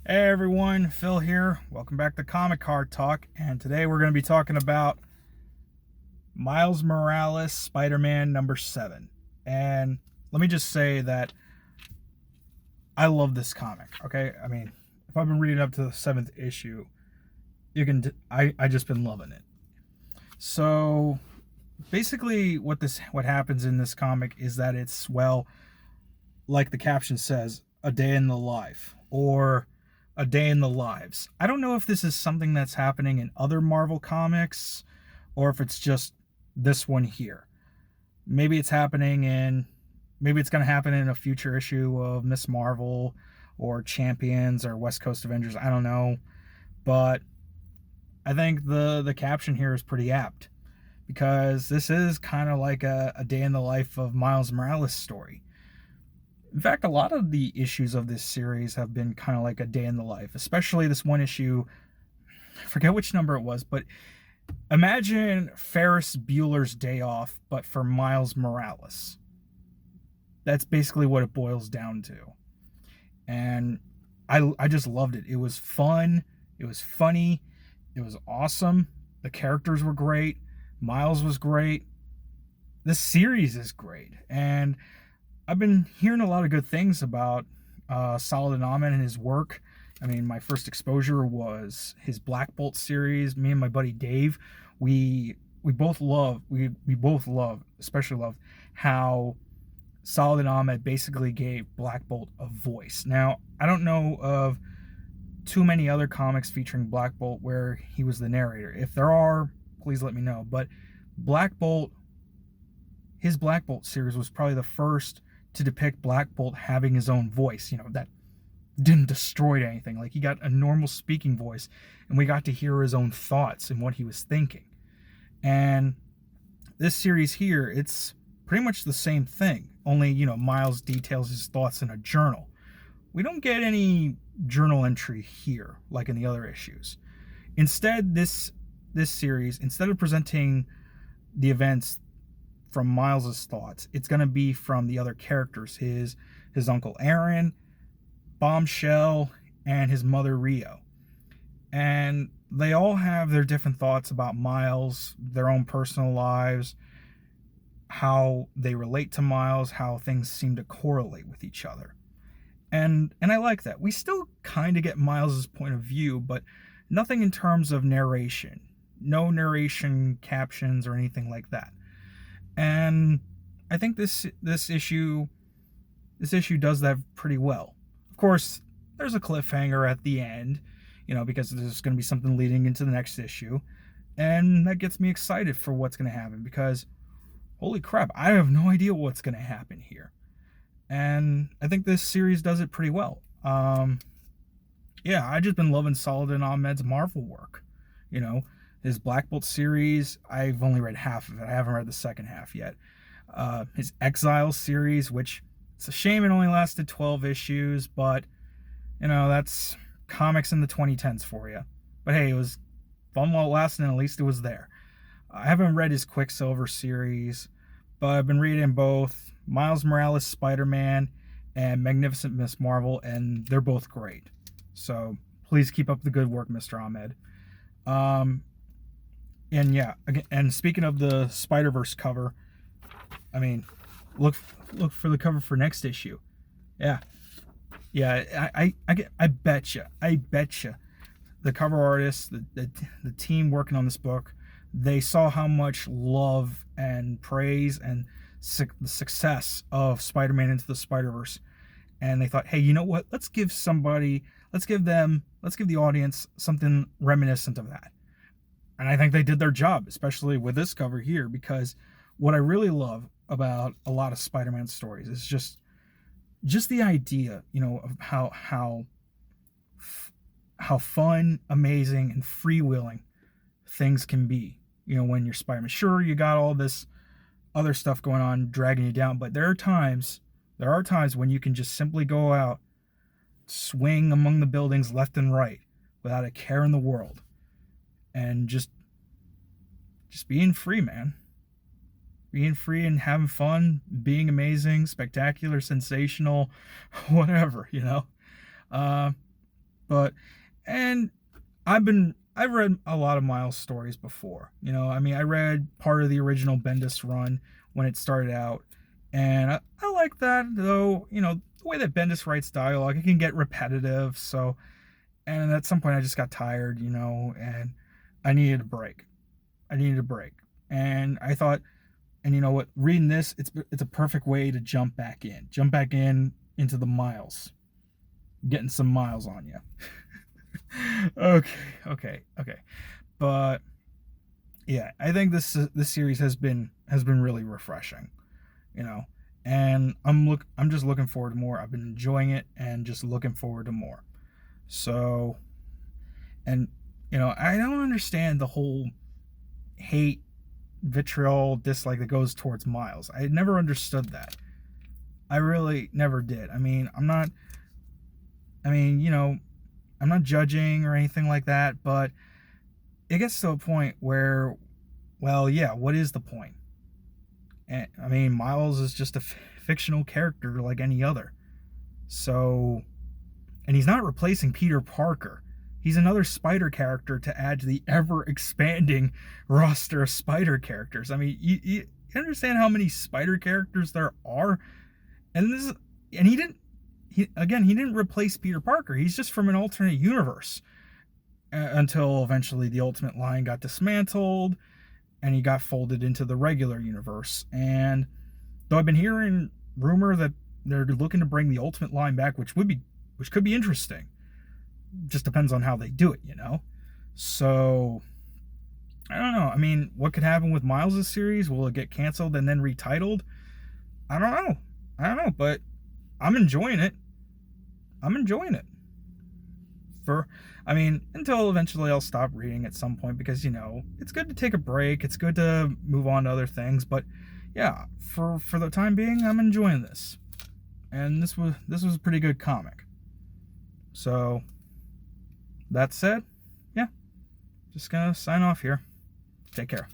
Hey everyone, Phil here. Welcome back to Comic Card Talk, and today we're going to be talking about Miles Morales Spider-Man number 7. And let me just say that I love this comic, okay? I mean, if I've been reading up to the 7th issue, I just been loving it. So, basically what happens in this comic is that it's, well, like the caption says, a day in the life, or a day in the lives. I don't know if this is something that's happening in other Marvel comics or if it's just this one here. Maybe it's happening in maybe it's going to happen in a future issue of Miss Marvel or Champions or West Coast Avengers. I don't know, but I think the caption here is pretty apt because this is kind of like a day in the life of Miles Morales story. In fact, a lot of the issues of this series have been kind of like a day in the life, especially this one issue. I forget which number it was, but imagine Ferris Bueller's Day Off, but for Miles Morales. That's basically what it boils down to. And I just loved it. It was fun. It was funny. It was awesome. The characters were great. Miles was great. This series is great. And I've been hearing a lot of good things about Saladin Ahmed and his work. I mean, my first exposure was his Black Bolt series. Me and my buddy Dave, we both love, especially love how Saladin Ahmed basically gave Black Bolt a voice. Now, I don't know of too many other comics featuring Black Bolt where he was the narrator. If there are, please let me know. But Black Bolt, his Black Bolt series was probably the first to depict Black Bolt having his own voice, that didn't destroy anything. Like, he got a normal speaking voice, and we got to hear his own thoughts and what he was thinking. And this series here, it's pretty much the same thing, only, Miles details his thoughts in a journal. We don't get any journal entry here like in the other issues. Instead, this series, instead of presenting the events from Miles's thoughts, it's going to be from the other characters, his uncle Aaron, Bombshell, and his mother Rio. And they all have their different thoughts about Miles, their own personal lives, how they relate to Miles, how things seem to correlate with each other. And I like that. We still kind of get Miles's point of view, but nothing in terms of narration. No narration captions or anything like that. And I think this issue does that pretty well. Of course, there's a cliffhanger at the end, because there's going to be something leading into the next issue, and that gets me excited for what's going to happen because holy crap, I have no idea what's going to happen here. And I think this series does it pretty well. Yeah, I just been loving Saladin Ahmed's Marvel work. His Black Bolt series, I've only read half of it. I haven't read the second half yet. His Exile series, which it's a shame it only lasted 12 issues, but that's comics in the 2010s for you. But hey, it was fun while it lasted, and at least it was there. I haven't read his Quicksilver series, but I've been reading both Miles Morales Spider-Man and Magnificent Miss Marvel, and they're both great. So please keep up the good work, Mr. Ahmed. And yeah, and speaking of the Spider-Verse cover, I mean, look for the cover for next issue. Yeah, I betcha, the cover artists, the team working on this book, they saw how much love and praise and the success of Spider-Man Into the Spider-Verse, and they thought, hey, you know what? Let's give the audience something reminiscent of that. And I think they did their job, especially with this cover here, because what I really love about a lot of Spider-Man stories is just the idea, of how fun, amazing, and freewheeling things can be. When you're Spider-Man. Sure, you got all this other stuff going on dragging you down, but there are times when you can just simply go out, swing among the buildings left and right without a care in the world, and just being free, man. Being free and having fun, being amazing, spectacular, sensational, whatever, But But, and I've read a lot of Miles stories before. You know, I mean, I read part of the original Bendis run when it started out, and I like that, though. You know, the way that Bendis writes dialogue, it can get repetitive. So, and at some point, I just got tired, you know, and I needed a break. I needed a break, and I thought, and you know what, reading this, it's a perfect way to jump back in into the Miles, getting some miles on you. Okay. But yeah, I think this series has been really refreshing, you know. And I'm just looking forward to more. I've been enjoying it and just looking forward to more. So, and you know, I don't understand the whole hate, vitriol, dislike that goes towards Miles. I never understood that. I really never did. You know, I'm not judging or anything like that, but it gets to a point where, well, yeah, what is the point? And, I mean, Miles is just a fictional character like any other. So, and he's not replacing Peter Parker. He's another Spider character to add to the ever-expanding roster of Spider characters. I mean, you understand how many Spider characters there are? And he didn't replace Peter Parker. He's just from an alternate universe until eventually the Ultimate line got dismantled and he got folded into the regular universe. And though I've been hearing rumor that they're looking to bring the Ultimate line back, which could be interesting. Just depends on how they do it, you know. So I don't know. I mean, what could happen with Miles' series? Will it get canceled and then retitled? I don't know, but I'm enjoying it. Until eventually I'll stop reading at some point, because, you know, it's good to take a break. It's good to move on to other things. But yeah, for the time being, I'm enjoying this. And this was a pretty good comic. So, that said, yeah, just gonna sign off here. Take care.